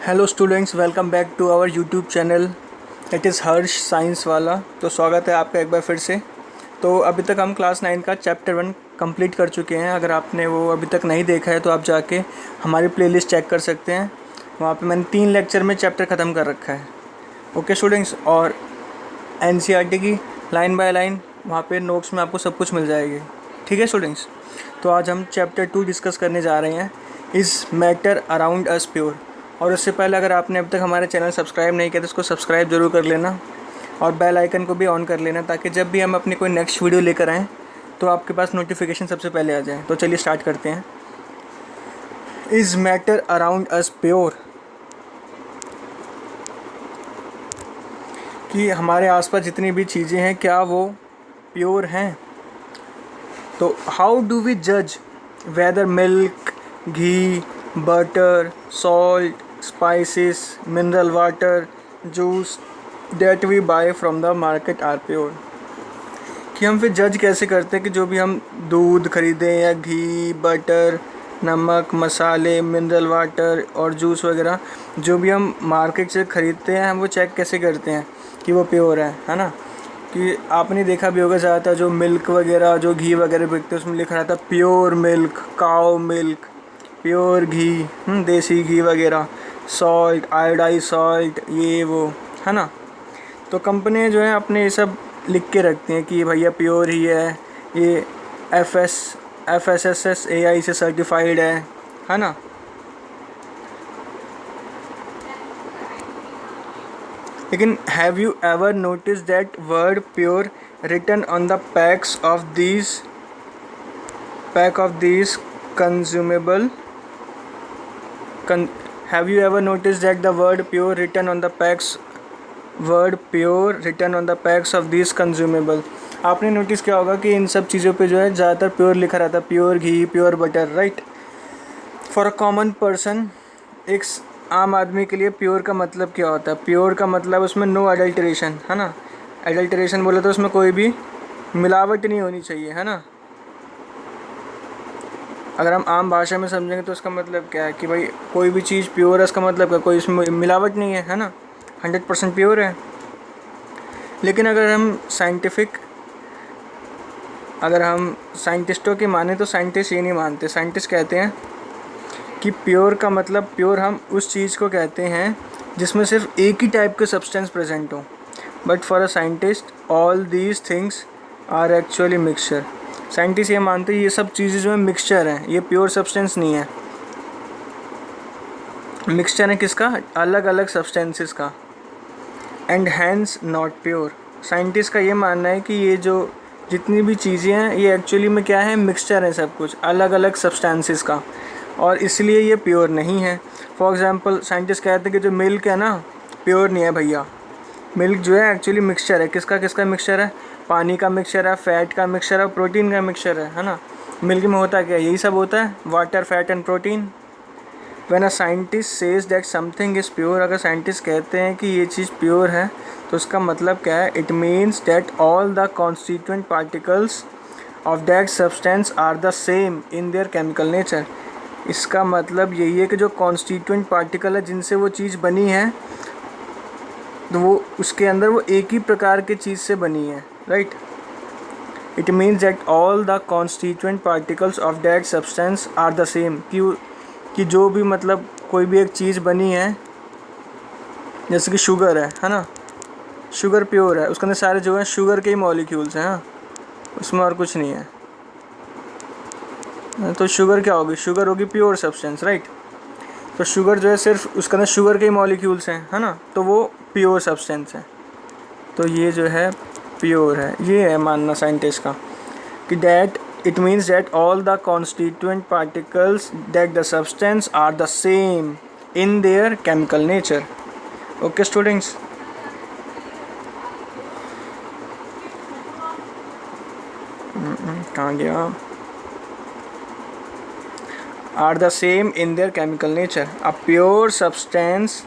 Hello students, welcome back to our YouTube channel. It is Harsh science वाला। तो स्वागत है आपका एक बार फिर से। तो अभी तक हम क्लास 9 का चैप्टर 1 कंप्लीट कर चुके हैं। अगर आपने वो अभी तक नहीं देखा है तो आप जाके हमारी प्लेलिस्ट चेक कर सकते हैं। वहाँ पे मैंने 3 लेक्चर में चैप्टर ख़त्म कर रखा है। ओके स्टूडेंट्स, और एनसीईआरटी की लाइन बाय लाइन वहाँ पे नोट्स में आपको सब कुछ मिल जाएगी। ठीक है स्टूडेंट्स, तो आज हम चैप्टर 2 डिस्कस करने जा रहे हैं, is matter around us pure. और उससे पहले अगर आपने अब तक हमारे चैनल सब्सक्राइब नहीं किया तो उसको सब्सक्राइब ज़रूर कर लेना और बेल आइकन को भी ऑन कर लेना, ताकि जब भी हम अपनी कोई नेक्स्ट वीडियो लेकर आएँ तो आपके पास नोटिफिकेशन सबसे पहले आ जाए। तो चलिए स्टार्ट करते हैं। Is matter around us pure, कि हमारे आसपास जितनी भी चीज़ें हैं क्या वो प्योर हैं। तो हाउ डू वी जज whether milk, ghee, butter, salt, spices, mineral water, juice that we buy from the market are pure. कि हम फिर जज कैसे करते हैं कि जो भी हम दूध खरीदें या घी, बटर, नमक, मसाले, मिनरल वाटर और जूस वगैरह जो भी हम मार्केट से ख़रीदते हैं, हम वो चेक कैसे करते हैं कि वो प्योर है ना। कि आपने देखा भी होगा ज़्यादातर जो मिल्क वगैरह, जो घी वगैरह बिकते हैं उसमें लिखा रहता है प्योर मिल्क, काओ मिल्क, प्योर घी, देसी घी वगैरह, सॉल्ट, आयोडाइज सॉल्ट, ये वो, है ना। तो कंपनी जो है अपने ये सब लिख के रखती हैं कि ये भैया प्योर ही है, ये FSSAI से सर्टिफाइड है ना। लेकिन have you ever notice that word pure written on the pack of these consumable have you ever noticed that the word pure written on the packs of these consumable? आपने notice किया होगा कि इन सब चीज़ों पे जो है ज़्यादातर प्योर लिखा रहता है, pure ghee, pure butter, right. For a common person, एक आम आदमी के लिए प्योर का मतलब क्या होता है? प्योर का मतलब उसमें नो अडल्ट्रेशन, है ना। अडल्ट्रेशन बोले तो उसमें कोई भी मिलावट नहीं होनी चाहिए, है ना। अगर हम आम भाषा में समझेंगे तो इसका मतलब क्या है कि भाई कोई भी चीज़ प्योर है, इसका मतलब क्या, कोई इसमें मिलावट नहीं है ना, 100% प्योर है। लेकिन अगर हम साइंटिस्टों की माने तो साइंटिस्ट ये नहीं मानते। साइंटिस्ट कहते हैं कि प्योर का मतलब, प्योर हम उस चीज़ को कहते हैं जिसमें सिर्फ एक ही टाइप के सब्सटेंस प्रेजेंट हो। But for a scientist all these things are actually mixture. Scientist ये मानते हैं ये सब चीज़ें जो है मिक्सचर हैं, ये प्योर सब्सटेंस नहीं है। मिक्सचर है किसका? अलग अलग सब्सटेंसेस का, and hence not pure. Scientist का ये मानना है कि ये जो जितनी भी चीज़ें हैं ये एक्चुअली में क्या है, मिक्सचर है, सब कुछ अलग अलग सब्सटेंसेस का, और इसलिए ये प्योर नहीं है। फॉर एग्ज़ाम्पल साइंटिस्ट कहते हैं कि जो मिल्क है ना, प्योर नहीं है भैया। मिल्क जो है एक्चुअली मिक्सचर है, किसका किसका मिक्सचर है? पानी का मिक्सचर है, फैट का मिक्सचर है, प्रोटीन का मिक्सचर है ना। मिल्क में होता क्या है? यही सब होता है, water, fat and protein. When a scientist says that something is pure, अगर साइंटिस्ट कहते हैं कि ये चीज़ प्योर है तो उसका मतलब क्या है? It means that all the constituent particles of that substance are the same in their chemical nature. इसका मतलब यही है कि जो कॉन्स्टिट्यूएंट पार्टिकल है जिनसे वो चीज़ बनी है, तो वो उसके अंदर वो एक ही प्रकार के चीज़ से बनी है, right. It means that all the constituent particles of that substance are the same, कि जो भी मतलब कोई भी एक चीज़ बनी है, जैसे कि शुगर है ना। शुगर प्योर है, उसके अंदर सारे जो हैं शुगर के ही मॉलिक्यूल्स हैं, हाँ, उसमें और कुछ नहीं है। तो शुगर क्या होगी? शुगर होगी प्योर सब्सटेंस, राइट। तो शुगर जो है सिर्फ उसके अंदर शुगर के ही मॉलिक्यूल्स हैं, है ना, तो वो प्योर सब्सटेंस है। तो ये जो है प्योर है, ये है मानना साइंटिस्ट का कि that it means that all the constituent particles that the substance are the same in their chemical nature. Okay students, कहाँ गया? Are the same in their chemical nature, a pure substance.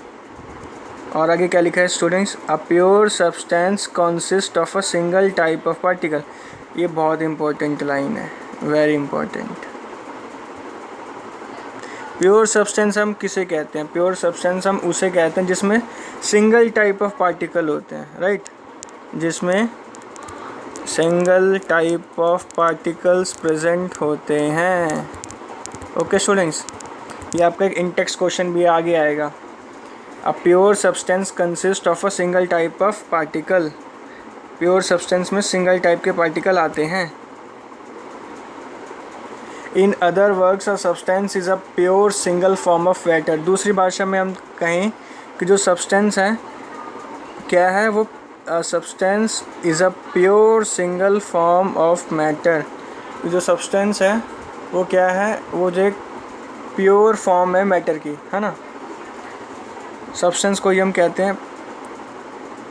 और आगे क्या लिखा है students? A pure substance consist of a single type of particle. ये बहुत important line है, वेरी इंपॉर्टेंट। प्योर सब्सटेंस हम किसे कहते हैं? प्योर सब्सटेंस हम उसे कहते हैं जिसमें सिंगल टाइप ऑफ पार्टिकल होते हैं, राइट, जिसमें single type of particles present होते हैं। ओके स्टूडेंट्स, ये आपका एक इंटेक्स्ट क्वेश्चन भी आगे आएगा। अ pure substance consist of a single type of particle. Pure substance में सिंगल टाइप के पार्टिकल आते हैं। In other words a substance is a pure single form of matter. दूसरी भाषा में हम कहें कि जो सब्सटेंस है क्या है, वो substance is a pure single form of matter. जो सब्सटेंस है वो क्या है, वो जो एक प्योर फॉर्म है मैटर की, है ना। सब्सटेंस को ही हम कहते हैं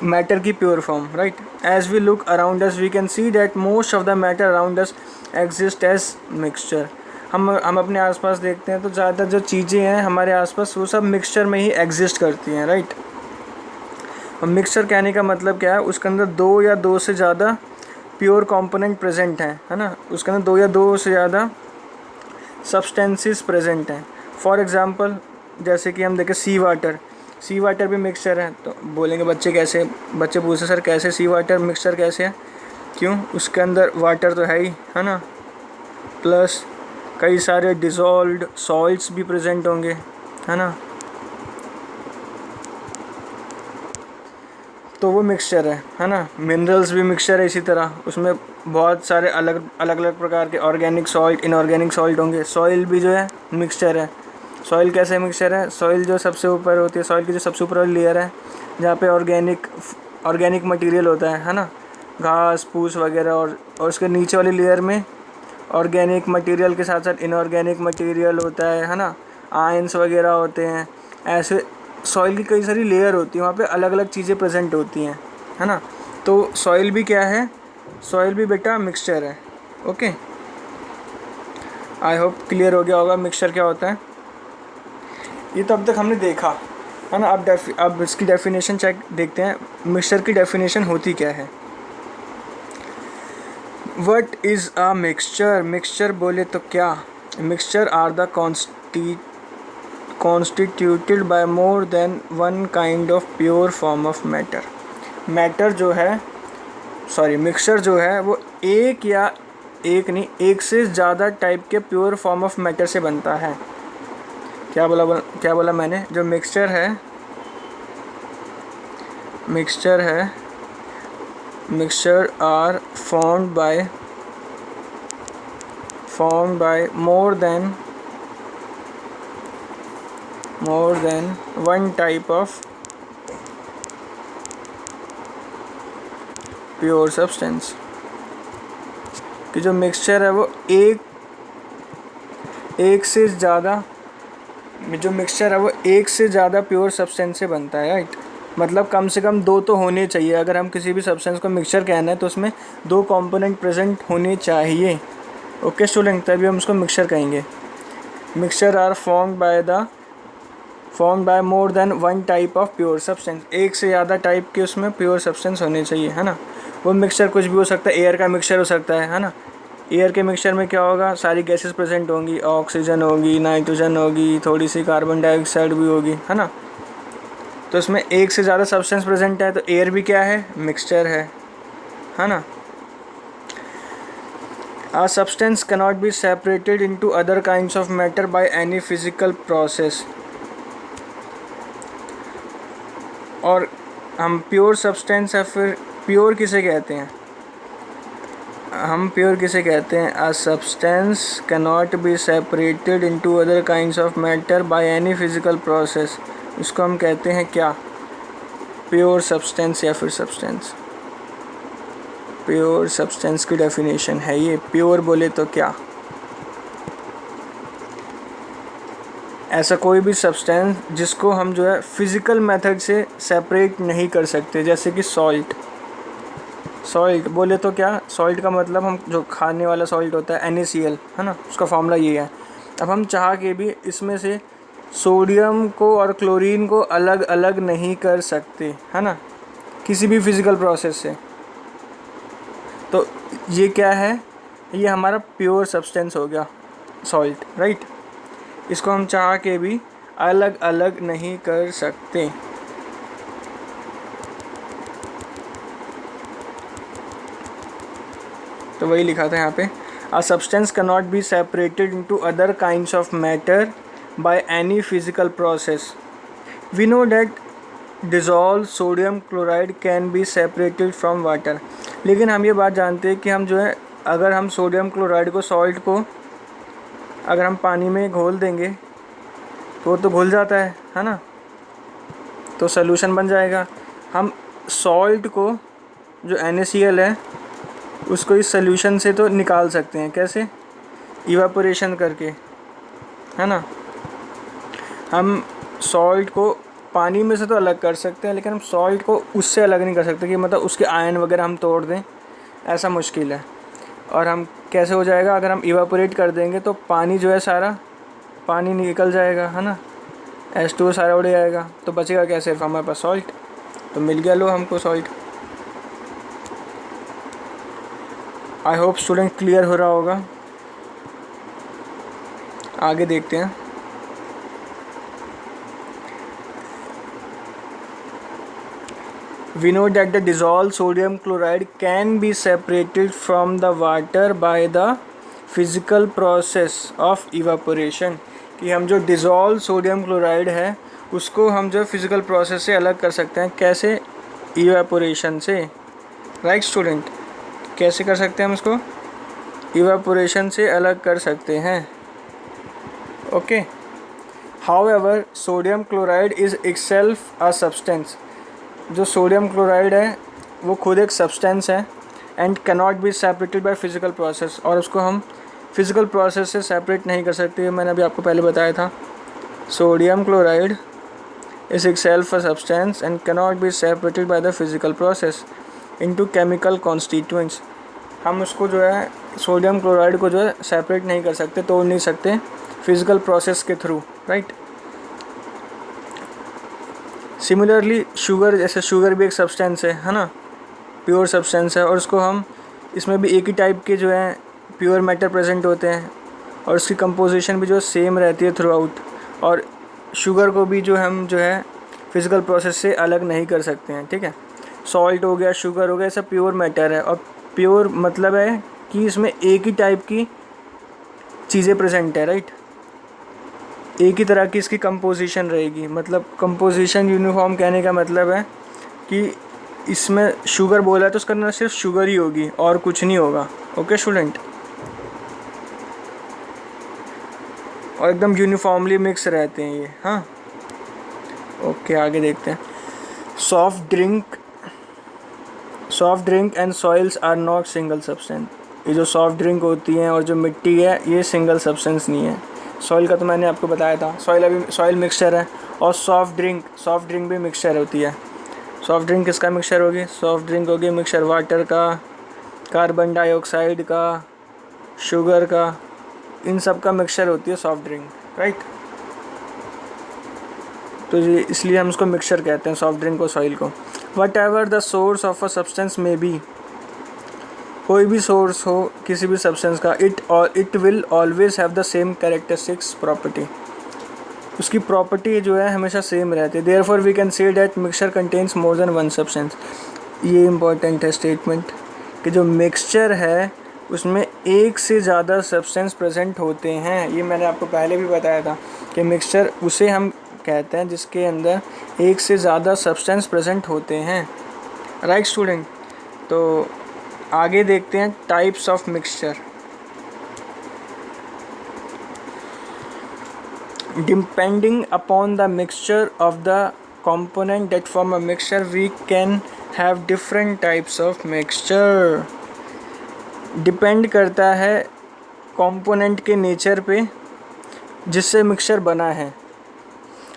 मैटर की pure form, right. As we look around us we can see that most of the matter around us exist as mixture. हम अपने आसपास देखते हैं तो ज़्यादातर जो चीज़ें हैं हमारे आसपास वो सब मिक्सचर में ही एग्जिस्ट करती हैं, राइट। और मिक्सचर कहने का मतलब क्या है, उसके अंदर दो या दो से ज़्यादा प्योर कंपोनेंट प्रेजेंट हैं, है ना। उसके अंदर दो या दो से ज़्यादा सब्सटेंसेस प्रेजेंट हैं। फॉर एग्ज़ाम्पल जैसे कि हम देखें सी वाटर भी मिक्सचर है। तो बोलेंगे बच्चे कैसे, बच्चे पूछते सर कैसे सी वाटर मिक्सचर कैसे है? क्यों, उसके अंदर वाटर तो है ही, है ना, प्लस कई सारे डिज़ोल्व्ड सॉल्ट्स भी प्रेजेंट होंगे, है ना, तो वो मिक्सचर है ना। मिनरल्स भी मिक्सचर है इसी तरह, उसमें बहुत सारे अलग अलग प्रकार के ऑर्गेनिक सॉल्ट, इनऑर्गेनिक सॉल्ट होंगे। सॉइल भी जो है मिक्सचर है। सॉइल कैसे मिक्सचर है? सॉइल जो सबसे ऊपर होती है, सॉइल की जो सबसे ऊपर वाली लेयर है जहाँ पे ऑर्गेनिक मटेरियल होता है ना, घास फूस वगैरह, और उसके नीचे वाली लेयर में ऑर्गेनिक मटेरियल के साथ साथ इनऑर्गेनिक मटेरियल होता है ना, आयंस वगैरह होते हैं। ऐसे सॉइल की कई सारी लेयर होती है, वहाँ पे अलग अलग चीज़ें प्रेजेंट होती हैं, है ना। तो सॉइल भी क्या है? सॉइल भी बेटा मिक्सचर है। ओके, आई होप क्लियर हो गया होगा मिक्सचर क्या होता है। ये तो अब तक हमने देखा, है ना। अब इसकी डेफिनेशन चेक देखते हैं, मिक्सचर की डेफिनेशन होती क्या है। What is a mixture? Mixture बोले तो क्या? Mixture are the constituted by more than one kind of pure form of matter। Matter जो है, मिक्सचर जो है वो एक से ज़्यादा टाइप के प्योर फॉर्म ऑफ मैटर से बनता है। क्या बोला मैंने? जो मिक्सचर है mixture are formed by more than one type of pure substance. कि जो मिक्सचर है वो एक से ज़्यादा प्योर सब्सटेंस से बनता है, राइट। मतलब कम से कम दो तो होने चाहिए। अगर हम किसी भी सब्सटेंस को मिक्सचर कहना है तो उसमें दो कंपोनेंट प्रेजेंट होने चाहिए। ओके स्टूडेंट, तभी हम उसको मिक्सचर कहेंगे। Mixture are formed by more than one type of pure substance। एक से ज़्यादा टाइप के उसमें प्योर सब्सटेंस होने चाहिए, है ना। वो मिक्सचर कुछ भी हो सकता है, एयर का मिक्सचर हो सकता है ना। एयर के मिक्सचर में क्या होगा, सारी गैसेस प्रेजेंट होंगी, ऑक्सीजन होगी, नाइट्रोजन होगी, थोड़ी सी कार्बन डाइऑक्साइड भी होगी, है ना। तो इसमें एक से ज़्यादा सब्सटेंस प्रेजेंट है, तो एयर भी क्या है, मिक्सचर है ना। A substance cannot be separated into other kinds of matter by any physical process। और हम प्योर सब्सटेंस या फिर प्योर किसे कहते हैं? A substance cannot be separated into other kinds of matter by any physical process। इसको हम कहते हैं क्या? प्योर सब्सटेंस या फिर सब्सटेंस। प्योर सब्सटेंस की डेफिनेशन है ये। प्योर बोले तो क्या? ऐसा कोई भी सब्सटेंस जिसको हम जो है फिज़िकल मेथड से सेपरेट नहीं कर सकते, जैसे कि सॉल्ट बोले तो क्या? सॉल्ट का मतलब हम जो खाने वाला सॉल्ट होता है NaCl, है ना, उसका फॉर्मूला ये है। अब हम चाह के भी इसमें से सोडियम को और क्लोरीन को अलग अलग नहीं कर सकते, है ना, किसी भी फिज़िकल प्रोसेस से। तो ये क्या है? ये हमारा प्योर सब्सटेंस हो गया, सॉल्ट, राइट। इसको हम चाह के भी अलग अलग नहीं कर सकते। तो वही लिखा था यहाँ पे, a substance can not be separated into other kinds of matter by any physical process. We know that dissolve sodium chloride can be separated from water. लेकिन हम ये बात जानते हैं कि हम जो है, अगर हम सोडियम क्लोराइड को, सॉल्ट को अगर हम पानी में घोल देंगे तो वो तो घुल जाता है ना, तो सॉल्यूशन बन जाएगा। हम सॉल्ट को, जो NaCl है, उसको इस सॉल्यूशन से तो निकाल सकते हैं। कैसे? इवापोरेशन करके, है ना। हम सॉल्ट को पानी में से तो अलग कर सकते हैं, लेकिन हम सॉल्ट को उससे अलग नहीं कर सकते कि मतलब उसके आयन वगैरह हम तोड़ दें, ऐसा मुश्किल है। और हम कैसे हो जाएगा? अगर हम इवापोरेट कर देंगे तो पानी जो है सारा पानी निकल जाएगा, है ना, H2O सारा उड़ जाएगा, तो बचेगा क्या? सिर्फ हमारे पास सॉल्ट। तो मिल गया लो हमको salt. I hope student clear हो रहा होगा। आगे देखते हैं। We know that the dissolved sodium chloride can be separated from the water by the physical process of evaporation। कि हम जो dissolved sodium chloride है उसको हम जो फिज़िकल प्रोसेस से अलग कर सकते हैं। कैसे? evaporation से। राइट स्टूडेंट, कैसे कर सकते हैं हम इसको? evaporation से अलग कर सकते हैं। Okay. However, sodium chloride is itself a substance। जो सोडियम क्लोराइड है वो खुद एक सब्सटेंस है, and cannot be separated by physical process. और उसको हम फिज़िकल प्रोसेस से सेपरेट नहीं कर सकते। मैंने अभी आपको पहले बताया था, sodium chloride is itself a substance and cannot be separated by the physical process into chemical constituents. हम उसको जो है, सोडियम क्लोराइड को जो है सेपरेट नहीं कर सकते, तोड़ नहीं सकते फिज़िकल प्रोसेस के थ्रू। राइट। सिमिलरली शुगर, जैसे शुगर भी एक सब्सटेंस है ना, प्योर सब्सटेंस है, और उसको हम, इसमें भी एक ही टाइप के जो है प्योर मैटर प्रेजेंट होते हैं, और उसकी कंपोजिशन भी जो सेम रहती है थ्रू आउट। और शुगर को भी जो हम जो है फिज़िकल प्रोसेस से अलग नहीं कर सकते हैं। ठीक है। सॉल्ट हो गया, शुगर हो गया, सब प्योर मैटर है। और प्योर मतलब है कि इसमें एक ही टाइप की चीज़ें प्रेजेंट है। राइट। एक ही तरह की इसकी कंपोजिशन रहेगी। मतलब कंपोजिशन यूनिफॉर्म कहने का मतलब है कि इसमें शुगर बोला है तो उसका अंदर सिर्फ शुगर ही होगी और कुछ नहीं होगा। Okay student. और एकदम यूनिफॉर्मली मिक्स रहते हैं ये। हाँ, ओके आगे देखते हैं। Soft drink and soils are not single substance. ये जो सॉफ्ट ड्रिंक होती हैं और जो मिट्टी है, ये सिंगल सब्सटेंस नहीं है। सॉइल का तो मैंने आपको बताया था, सॉइल मिक्सचर है, और सॉफ्ट ड्रिंक भी मिक्सचर होती है। सॉफ्ट ड्रिंक किसका मिक्सचर होगी? सॉफ्ट ड्रिंक होगी मिक्सचर वाटर का, कार्बन डाइऑक्साइड का, शुगर का, इन सब का मिक्सचर होती है सॉफ्ट ड्रिंक। राइट। तो ये इसलिए हम उसको मिक्सचर कहते हैं, सॉफ्ट ड्रिंक और सॉइल को। Whatever the source of a substance may be, कोई भी सोर्स हो किसी भी सब्सटेंस का, it will always have the same characteristics property. उसकी प्रॉपर्टी जो है हमेशा सेम रहती है। Therefore we can say that mixture contains more than one substance. ये इंपॉर्टेंट है स्टेटमेंट, कि जो मिक्सचर है उसमें एक से ज़्यादा सब्सटेंस प्रेजेंट होते हैं। ये मैंने आपको पहले भी बताया था कि मिक्सचर उसे हम कहते हैं जिसके अंदर एक से ज़्यादा सब्सटेंस प्रेजेंट होते हैं। Right student. तो आगे देखते हैं types of mixture. Depending upon the mixture of the component that form a mixture, we can have different types of mixture। Depend करता है कंपोनेंट के नेचर पे जिससे मिक्सचर बना है,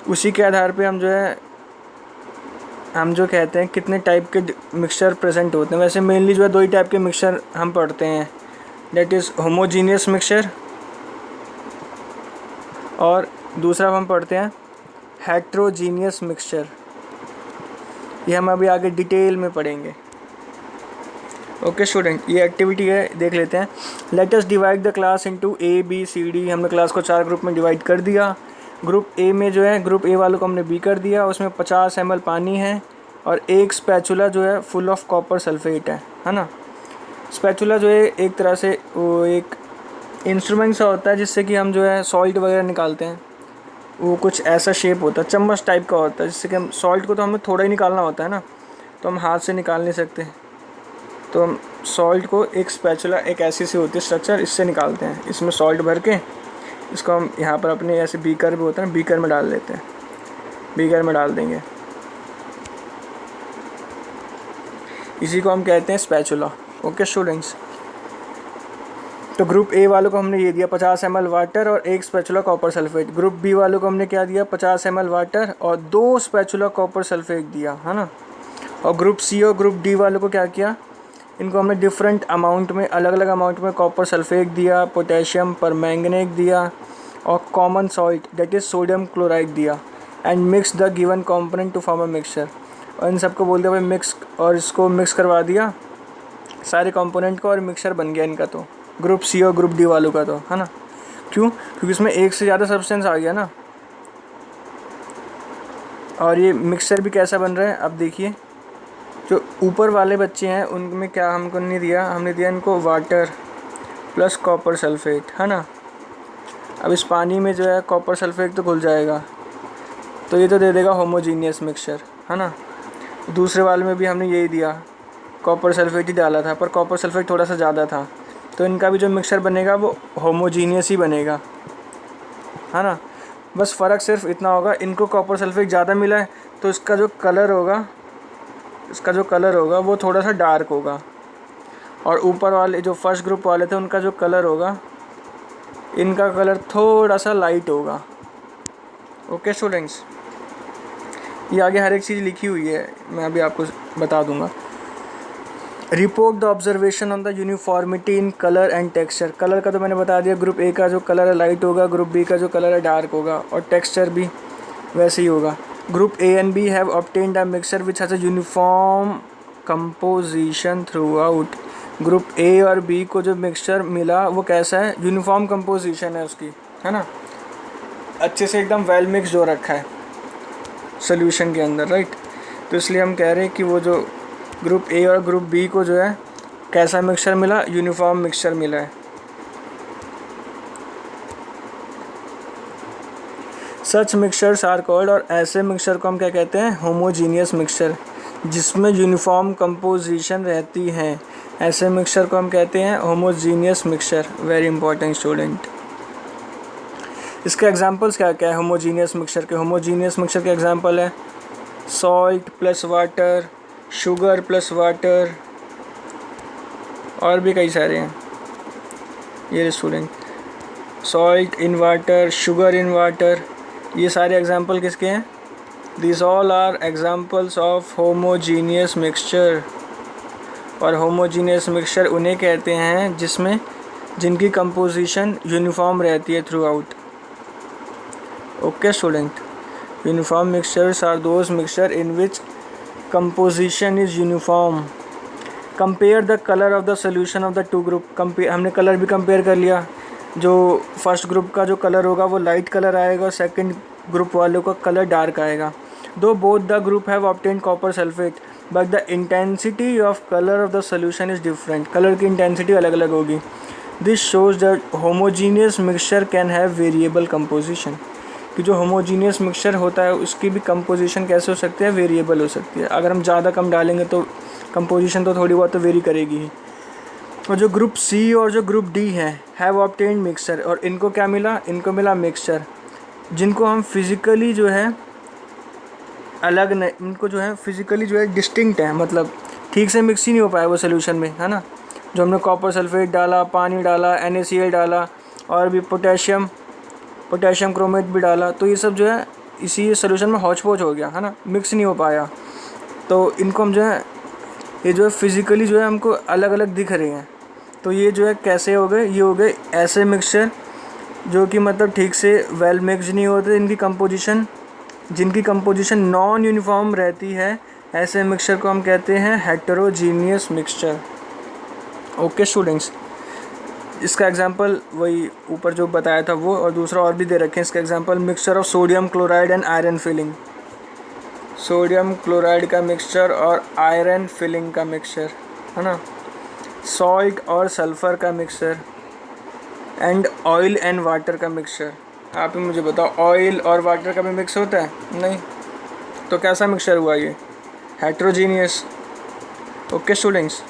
उसी के आधार पे हम जो कहते हैं कितने टाइप के मिक्सचर प्रेजेंट होते हैं। वैसे मेनली जो है दो ही टाइप के मिक्सचर हम पढ़ते हैं, दैट इज़ होमोजीनियस मिक्सचर, और दूसरा हम पढ़ते हैं हेट्रोजीनियस मिक्सचर। ये हम अभी आगे डिटेल में पढ़ेंगे। ओके स्टूडेंट, ये एक्टिविटी है, देख लेते हैं। Let us divide the class into A B C D. हमने क्लास को 4 ग्रुप में डिवाइड कर दिया। ग्रुप ए में जो है, ग्रुप ए वालों को हमने बी कर दिया, उसमें 50 ml पानी है और एक स्पैचुला जो है फुल ऑफ कॉपर सल्फेट है ना। स्पैचुला जो है एक तरह से वो एक इंस्ट्रूमेंट सा होता है जिससे कि हम जो है सॉल्ट वगैरह निकालते हैं। वो कुछ ऐसा शेप होता है, चम्मच टाइप का होता है, जिससे कि हम सॉल्ट को तो हमें थोड़ा ही निकालना होता है ना, तो हम हाथ से निकाल नहीं सकते। तो हम सॉल्ट को एक स्पैचुला, एक ऐसी सी होती है स्ट्रक्चर, इससे निकालते हैं। इसमें सॉल्ट भर के इसको हम यहाँ पर अपने ऐसे बीकर भी होता है, बीकर में डाल देते हैं, बीकर में डाल देंगे। इसी को हम कहते हैं स्पैचुला। ओके स्टूडेंट्स, तो ग्रुप ए वालों को हमने ये दिया 50 ml वाटर और एक spatula copper sulphate. Group B वालों को हमने क्या दिया, 50 ml वाटर और 2 स्पैचुला कॉपर सल्फेट दिया, है ना। और ग्रुप सी और ग्रुप डी वालों को क्या किया, इनको हमने डिफरेंट अमाउंट में, अलग अलग अमाउंट में कॉपर सल्फेट दिया, पोटेशियम परमैंगनेट दिया और common salt that is sodium chloride दिया, and mix the given component to form a mixture. और इन सबको बोल दिया भाई मिक्स, और इसको मिक्स करवा दिया सारे कंपोनेंट को और मिक्सचर बन गया इनका। तो ग्रुप सी और ग्रुप डी वालों का, तो है ना। क्यों? क्योंकि इसमें एक से ज़्यादा सब्सटेंस आ गया ना। और ये मिक्सचर भी कैसा बन रहा है, अब देखिए। जो ऊपर वाले बच्चे हैं उनमें क्या हमको नहीं दिया, हमने दिया इनको वाटर प्लस कॉपर सल्फेट, है ना। अब इस पानी में जो है कॉपर सल्फेट तो घुल जाएगा, तो ये तो दे देगा होमोजीनियस मिक्सचर, है ना। दूसरे वाले में भी हमने यही दिया, कॉपर सल्फेट ही डाला था, पर कॉपर सल्फेट थोड़ा सा ज़्यादा था, तो इनका भी जो मिक्सचर बनेगा वो होमोजीनियस ही बनेगा, है ना। बस फ़र्क सिर्फ इतना होगा, इनको कॉपर सल्फेट ज़्यादा मिला है तो इसका जो कलर होगा वो थोड़ा सा डार्क होगा, और ऊपर वाले जो फर्स्ट ग्रुप वाले थे उनका जो कलर होगा, इनका कलर थोड़ा सा लाइट होगा। ओके स्टूडेंट्स, ये आगे हर एक चीज़ लिखी हुई है, मैं अभी आपको बता दूंगा। Report the observation on the uniformity in colour and texture. Colour का तो मैंने बता दिया, ग्रुप ए का जो कलर है लाइट होगा, ग्रुप बी का जो कलर है डार्क होगा, और टेक्सचर भी वैसे ही होगा। Group A and B have obtained a mixture which has a uniform composition throughout. Group A और बी को जो मिक्सचर मिला वो कैसा है, यूनिफॉर्म कंपोजिशन है उसकी, है ना। अच्छे से एकदम वेल मिक्स हो रखा है सोल्यूशन के अंदर, राइट। तो इसलिए हम कह रहे हैं कि वो जो ग्रुप ए और ग्रुप बी को जो है कैसा मिक्सचर मिला, यूनिफॉर्म मिक्सचर मिला है। सच मिक्सचर्स आर कॉल्ड, और ऐसे मिक्सचर को हम क्या कहते हैं, होमोजीनियस मिक्सचर, जिसमें यूनिफॉर्म कंपोजिशन रहती है। ऐसे मिक्सचर को हम कहते हैं homogeneous mixture. Very important student. इसके एग्जांपल्स क्या क्या है होमोजीनियस मिक्सचर के। होमोजीनियस मिक्सचर के एग्जांपल है salt plus water, sugar plus water, और भी कई सारे हैं। ये student, salt in water, sugar in water, ये सारे एग्जांपल किसके हैं, this all are examples of homogeneous mixture. और होमोजीनियस मिक्सचर उन्हें कहते हैं जिनकी कंपोजिशन यूनिफॉर्म रहती है throughout. Okay student, uniform mixtures are those mixture in which composition is uniform. Compare the color of the solution of the two group. हमने colour भी compare कर लिया। जो फर्स्ट ग्रुप का जो कलर होगा वो लाइट कलर आएगा और सेकंड ग्रुप वालों का कलर डार्क आएगा। दो both the group have obtained copper sulphate but the intensity of colour of the solution is different. Colour की इंटेंसिटी अलग अलग होगी। This shows that homogeneous mixture can have variable composition. कि जो होमोजीनियस मिक्सचर होता है उसकी भी कंपोजिशन कैसे हो सकती है, वेरिएबल हो सकती है। अगर हम ज़्यादा कम डालेंगे तो कंपोजिशन तो थोड़ी बहुत तो वेरी करेगी ही। और जो ग्रुप सी और जो ग्रुप डी है हैव ऑब्टेन्ड मिक्सचर, और इनको क्या मिला, इनको मिला मिक्सचर जिनको हम फिज़िकली जो है अलग नहीं, इनको जो है फिज़िकली जो है डिस्टिंक्ट है, मतलब ठीक से मिक्स ही नहीं हो पाया वो सोल्यूशन में, है ना। जो हमने कॉपर सल्फेट डाला, पानी डाला, NaCl डाला और भी पोटेशियम क्रोमेट भी डाला, तो ये सब जो है इसी सोल्यूशन में हौच पौच हो गया, है ना, मिक्स नहीं हो पाया। तो इनको हम जो है ये जो है फिज़िकली जो है हमको अलग अलग दिख रहे हैं। तो ये जो है कैसे हो गए, ये हो गए ऐसे मिक्सचर जो कि मतलब ठीक से वेल मिक्स नहीं होते, जिनकी कंपोजिशन नॉन यूनिफॉर्म रहती है। ऐसे मिक्सचर को हम कहते हैं हेटेरोजीनियस मिक्सचर। ओके स्टूडेंट्स, इसका एग्जांपल वही ऊपर जो बताया था वो, और दूसरा और भी दे रखे हैं इसका example, mixture of sodium chloride and iron filling. Sodium chloride का मिक्सचर और आयरन फिलिंग का मिक्सचर, है ना। सॉल्ट और सल्फ़र का mixture and oil and water का मिक्सचर। आप ही मुझे बताओ, ऑयल और वाटर का भी मिक्स होता है? नहीं। तो कैसा मिक्सचर हुआ ये? हेट्रोजीनियस। ओके स्टूडेंट्स,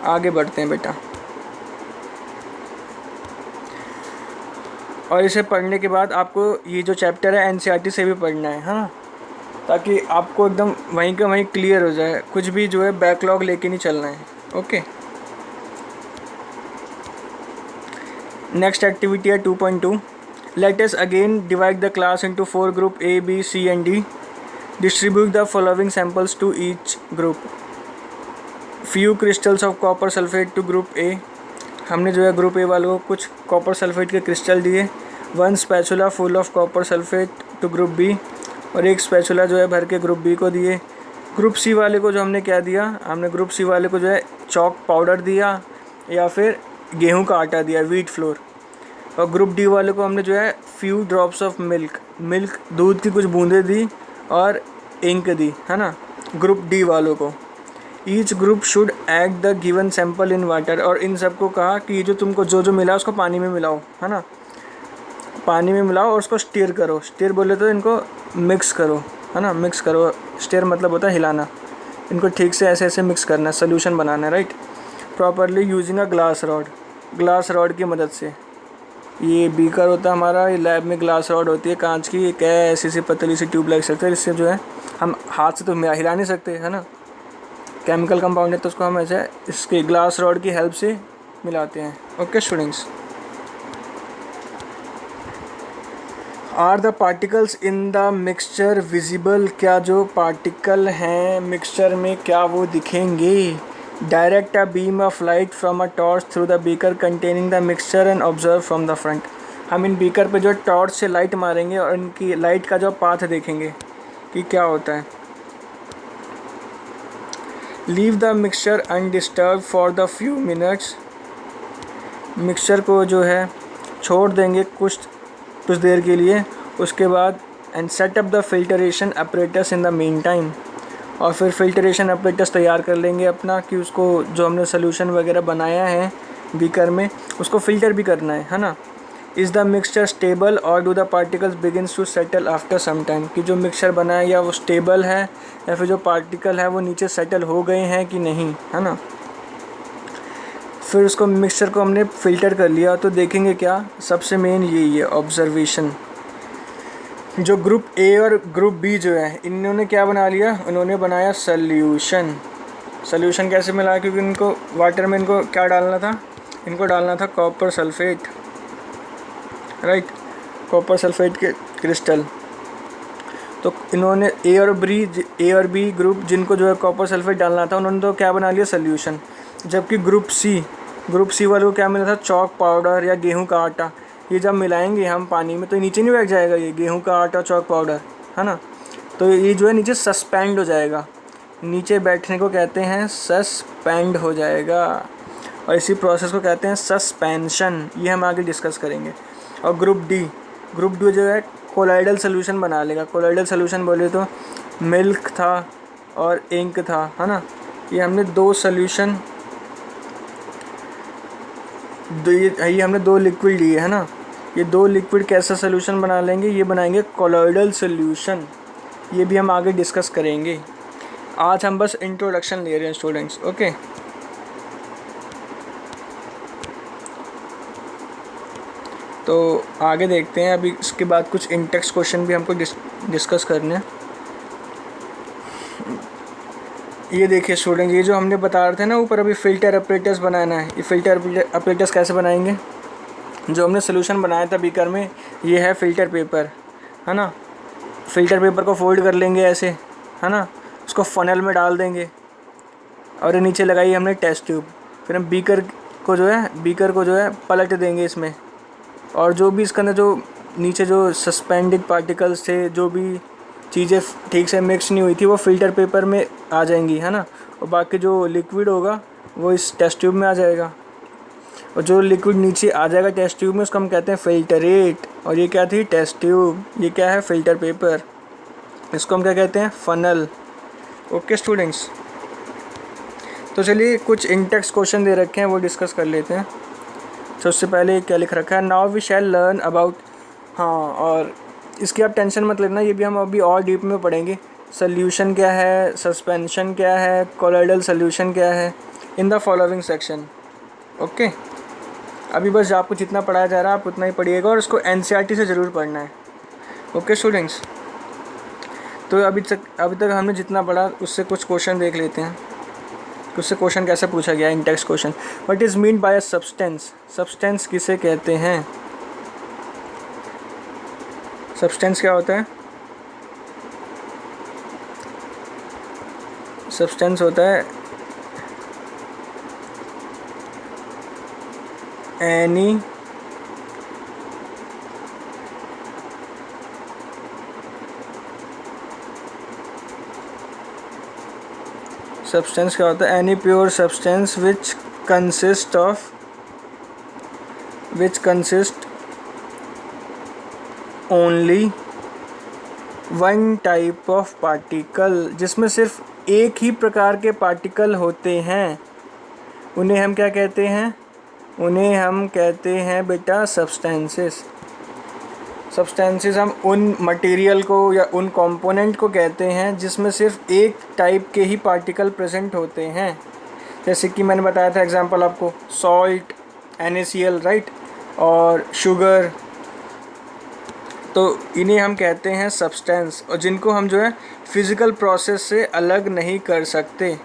आगे बढ़ते हैं बेटा। और इसे पढ़ने के बाद आपको ये जो चैप्टर है एनसीईआरटी से भी पढ़ना है, हाँ, ताकि आपको एकदम वहीं का वहीं क्लियर हो जाए, कुछ भी जो है बैकलॉग लेके नहीं चलना है। ओके, नेक्स्ट एक्टिविटी है 2.2। Let us again divide the class into 4 group A, B, C and D. Distribute the following samples to each group. Few crystals of copper sulfate to group A. हमने जो है group A वालों को कुछ copper sulphate के crystal दिए। 1 spatula full of copper sulphate to group B, और एक स्पैचुला जो है भर के ग्रुप बी को दिए। ग्रुप सी वाले को जो हमने क्या दिया, हमने ग्रुप सी वाले को जो है चॉक पाउडर दिया या फिर गेहूं का आटा दिया, व्हीट फ्लोर। और ग्रुप डी वाले को हमने जो है फ्यू ड्रॉप्स ऑफ मिल्क दूध की कुछ बूंदें दी और इंक दी, है ना, ग्रुप डी वालों को। Each group should add the given sample in water, और इन सबको कहा कि ये जो तुमको जो मिला उसको पानी में मिलाओ, है ना, पानी में मिलाओ और उसको स्टीयर करो। स्टीयर बोले तो इनको मिक्स करो, है ना, मिक्स करो। स्टीयर मतलब होता है हिलाना। इनको ठीक से ऐसे ऐसे मिक्स करना है, सोल्यूशन बनाना है, right. Properly using a glass rod की मदद से। ये बीकर होता है हमारा, ये लैब में ग्लास रॉड होती है कांच की, एक ऐसी सी पतली सी ट्यूब लग सकती है, इससे जो है हम हाथ से तो हिला नहीं सकते, है ना, केमिकल कंपाउंड है, तो उसको हम ऐसे इसके ग्लास रॉड की हेल्प से मिलाते हैं। Okay students, are the particles in the mixture visible, क्या जो पार्टिकल हैं मिक्सचर में क्या वो दिखेंगे? Direct a beam of light from a torch through the beaker containing the mixture and observe from the front. हम इन बीकर पे जो टॉर्च से लाइट मारेंगे और इनकी लाइट का जो पाथ देखेंगे कि क्या होता है। Leave the mixture undisturb for the few minutes, mixture को जो है छोड़ देंगे कुछ देर के लिए, उसके बाद and set up the filtration apparatus in the mean time, और फिर फिल्टरेशन अपरेटस तैयार कर लेंगे अपना, कि उसको जो हमने सोल्यूशन वगैरह बनाया है बीकर में उसको फ़िल्टर भी करना है ना। इज़ द मिक्सचर स्टेबल और do the particles begins to settle after some time, कि जो मिक्सचर बना है या वो स्टेबल है या फिर जो पार्टिकल है वो नीचे सेटल हो गए हैं कि नहीं, है ना। फिर उसको मिक्सचर को हमने फ़िल्टर कर लिया, तो देखेंगे क्या, सबसे मेन यही है ऑब्जर्वेशन। जो ग्रुप ए और ग्रुप बी जो है इन्होंने क्या बना लिया, उन्होंने बनाया सल्यूशन। सल्यूशन कैसे मिला, क्योंकि इनको वाटर में इनको क्या डालना था, इनको डालना था copper sulphate, right, copper sulphate के क्रिस्टल। तो इन्होंने ए और बी ग्रुप जिनको जो है कॉपर सल्फेट डालना था, उन्होंने तो क्या बना लिया, सल्यूशन। जबकि ग्रुप सी वालों को क्या मिला था, चॉक पाउडर या गेहूं का आटा। ये जब मिलाएंगे हम पानी में तो नीचे नहीं बैठ जाएगा, ये गेहूं का आटा चॉक पाउडर, है ना, तो ये जो है नीचे सस्पेंड हो जाएगा। नीचे बैठने को कहते हैं सस्पेंड हो जाएगा, और इसी प्रोसेस को कहते हैं सस्पेंशन। ये हम आगे डिस्कस करेंगे। और ग्रुप डी जो है कोलाइडल सोल्यूशन बना लेगा। कोलाइडल सोल्यूशन बोले तो मिल्क था और इंक था, है ना। ये हमने दो लिक्विड लिए, है ना। ये दो लिक्विड कैसा सोल्यूशन बना लेंगे, ये बनाएंगे कोलाइडल सोल्यूशन। ये भी हम आगे डिस्कस करेंगे। आज हम बस इंट्रोडक्शन ले रहे हैं स्टूडेंट्स, ओके। तो आगे देखते हैं। अभी इसके बाद कुछ इंटेक्स्ट क्वेश्चन भी हमको डिस्कस करने हैं। ये देखिए स्टूडेंट, ये जो हमने बता रहे थे ना ऊपर, अभी फ़िल्टर अपरेटस बनाना है। ये फ़िल्टर अपरेटस कैसे बनाएंगे, जो हमने सोल्यूशन बनाया था बीकर में, ये है फ़िल्टर पेपर, है ना। फ़िल्टर पेपर को फोल्ड कर लेंगे ऐसे, है ना, उसको फ़नल में डाल देंगे और नीचे लगाई हमने टेस्ट ट्यूब। फिर हम बीकर को जो है पलट देंगे इसमें, और जो भी इसके अंदर जो नीचे जो सस्पेंडेड पार्टिकल्स थे, जो भी चीज़ें ठीक से मिक्स नहीं हुई थी वो फ़िल्टर पेपर में आ जाएंगी, है ना, और बाकी जो लिक्विड होगा वो इस टेस्ट ट्यूब में आ जाएगा, और जो लिक्विड नीचे आ जाएगा टेस्ट ट्यूब में उसको हम कहते हैं फ़िल्टरेट। और ये क्या थी? Test tube. ये क्या है? Filter paper. इसको हम क्या कहते हैं? फ़नल। ओके स्टूडेंट्स, तो चलिए कुछ इंटेक्स्ट क्वेश्चन दे रखे हैं वो डिस्कस कर लेते हैं। तो उससे पहले क्या लिख रखा है? Now we shall learn about, हाँ, और इसकी आप टेंशन मत लेना, ये भी हम अभी और डीप में पढ़ेंगे। सल्यूशन क्या है, सस्पेंशन क्या है, कोलॉइडल सल्यूशन क्या है, in the following section. Okay, अभी बस आपको जितना पढ़ाया जा रहा है आप उतना ही पढ़िएगा और उसको एनसीईआरटी से ज़रूर पढ़ना है। ओके स्टूडेंट्स, तो अभी तक हमने जितना पढ़ा उससे कुछ क्वेश्चन देख लेते हैं। उससे क्वेश्चन कैसे पूछा गया है? In-text question. What is mean by a substance? Substance किसे कहते हैं? सब्सटेंस क्या होता है? सब्सटेंस होता है एनी सब्सटेंस क्या होता है? Any pure substance which consist only one type of particle, जिसमें सिर्फ एक ही प्रकार के पार्टिकल होते हैं, उन्हें हम क्या कहते हैं? उन्हें हम कहते हैं बेटा सब्सटेंसेस। सब्सटेंसेस हम उन मटेरियल को या उन कंपोनेंट को कहते हैं जिसमें सिर्फ एक टाइप के ही पार्टिकल प्रेजेंट होते हैं। जैसे कि मैंने बताया था एग्जांपल आपको, सॉल्ट, NaCl, राइट, और शुगर, तो इन्हें हम कहते हैं सब्सटेंस, और जिनको हम जो है फिज़िकल प्रोसेस से अलग नहीं कर सकते।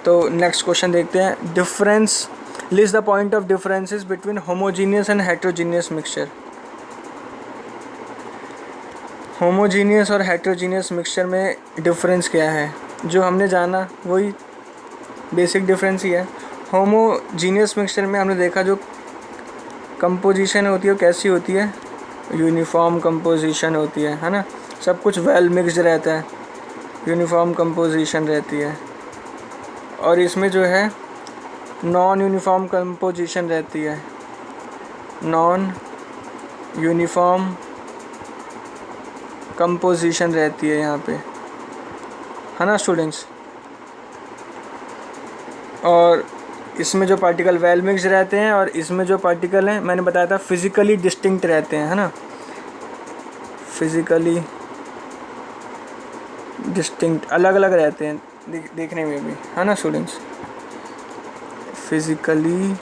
तो नेक्स्ट क्वेश्चन देखते हैं। Difference, list the point of differences between homogeneous and heterogeneous mixture. Homogeneous और हेट्रोजीनियस मिक्सचर में डिफरेंस क्या है? जो हमने जाना वही बेसिक डिफरेंस ही है। होमोजीनियस मिक्सचर में हमने देखा जो कंपोजिशन होती है वो कैसी होती है? यूनिफॉर्म कंपोजिशन होती है ना, सब कुछ वेल मिक्स्ड रहता है, यूनिफॉर्म कंपोजिशन रहती है। और इसमें जो है नॉन यूनिफॉर्म कंपोजिशन रहती है, नॉन यूनिफॉर्म कंपोजिशन रहती है यहाँ पे, है ना स्टूडेंट्स। और इसमें जो पार्टिकल वेल मिक्स्ड रहते हैं और इसमें जो पार्टिकल हैं मैंने बताया था फिज़िकली डिस्टिंक्ट रहते हैं, है ना, फिज़िकली डिस्टिंक्ट, अलग अलग रहते हैं देखने में भी, है ना स्टूडेंट्स, फिज़िकली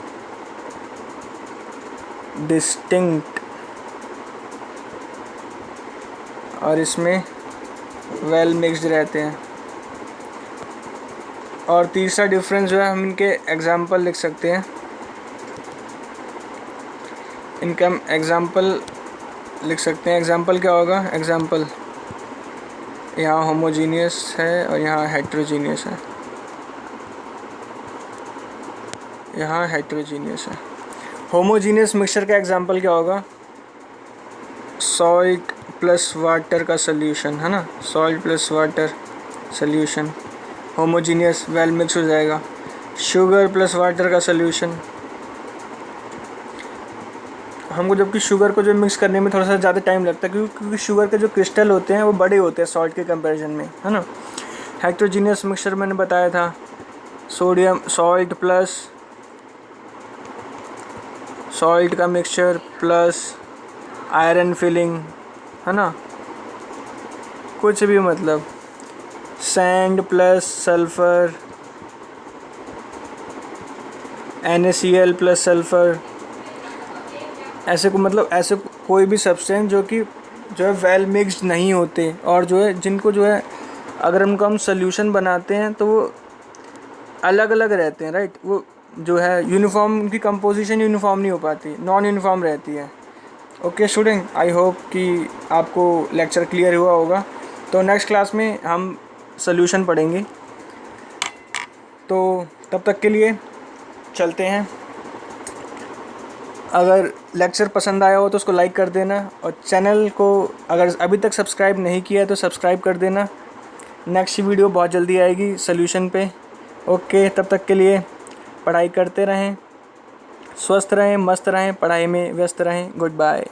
डिस्टिंक्ट, और इसमें वेल मिक्स्ड रहते हैं। और तीसरा डिफरेंस जो है हम इनके एग्जाम्पल लिख सकते हैं, इनका हम एग्जाम्पल लिख सकते हैं। एग्जाम्पल क्या होगा? एग्जाम्पल यहाँ होमोजीनियस है और यहाँ हेट्रोजीनियस है, यहाँ हेट्रोजीनियस है। होमोजीनियस मिक्सचर का एग्जाम्पल क्या होगा? सॉल्ट प्लस वाटर का सल्यूशन, है ना, salt plus water solution, homogeneous well mix हो जाएगा। शुगर प्लस वाटर का सल्यूशन, हमको जबकि शुगर को जो मिक्स करने में थोड़ा सा ज़्यादा टाइम लगता है क्योंकि शुगर के जो क्रिस्टल होते हैं वो बड़े होते हैं सॉल्ट के कंपैरिजन में, है ना। हेट्रोजीनियस मिक्सचर मैंने बताया था, सोडियम सॉल्ट प्लस सॉल्ट का मिक्सचर प्लस आयरन फिलिंग, है ना, कुछ भी मतलब sand plus sulphur, NaCl plus sulphur, ऐसे को मतलब ऐसे कोई भी सब्सटेंस जो है वेल मिक्स्ड नहीं होते और जो है जिनको जो है अगर हम सल्यूशन बनाते हैं तो वो अलग अलग रहते हैं, राइट। वो जो है यूनिफॉर्म, उनकी कंपोजिशन यूनिफॉर्म नहीं हो पाती, नॉन यूनिफॉर्म रहती है। ओके स्टूडेंट, आई होप कि आपको लेक्चर क्लियर हुआ होगा। तो नेक्स्ट क्लास में हम सल्यूशन पढ़ेंगे, तो तब तक के लिए चलते हैं। अगर लेक्चर पसंद आया हो तो उसको लाइक कर देना, और चैनल को अगर अभी तक सब्सक्राइब नहीं किया है तो सब्सक्राइब कर देना। नेक्स्ट वीडियो बहुत जल्दी आएगी सॉल्यूशन पे। ओके, तब तक के लिए पढ़ाई करते रहें, स्वस्थ रहें, मस्त रहें, पढ़ाई में व्यस्त रहें। Good bye.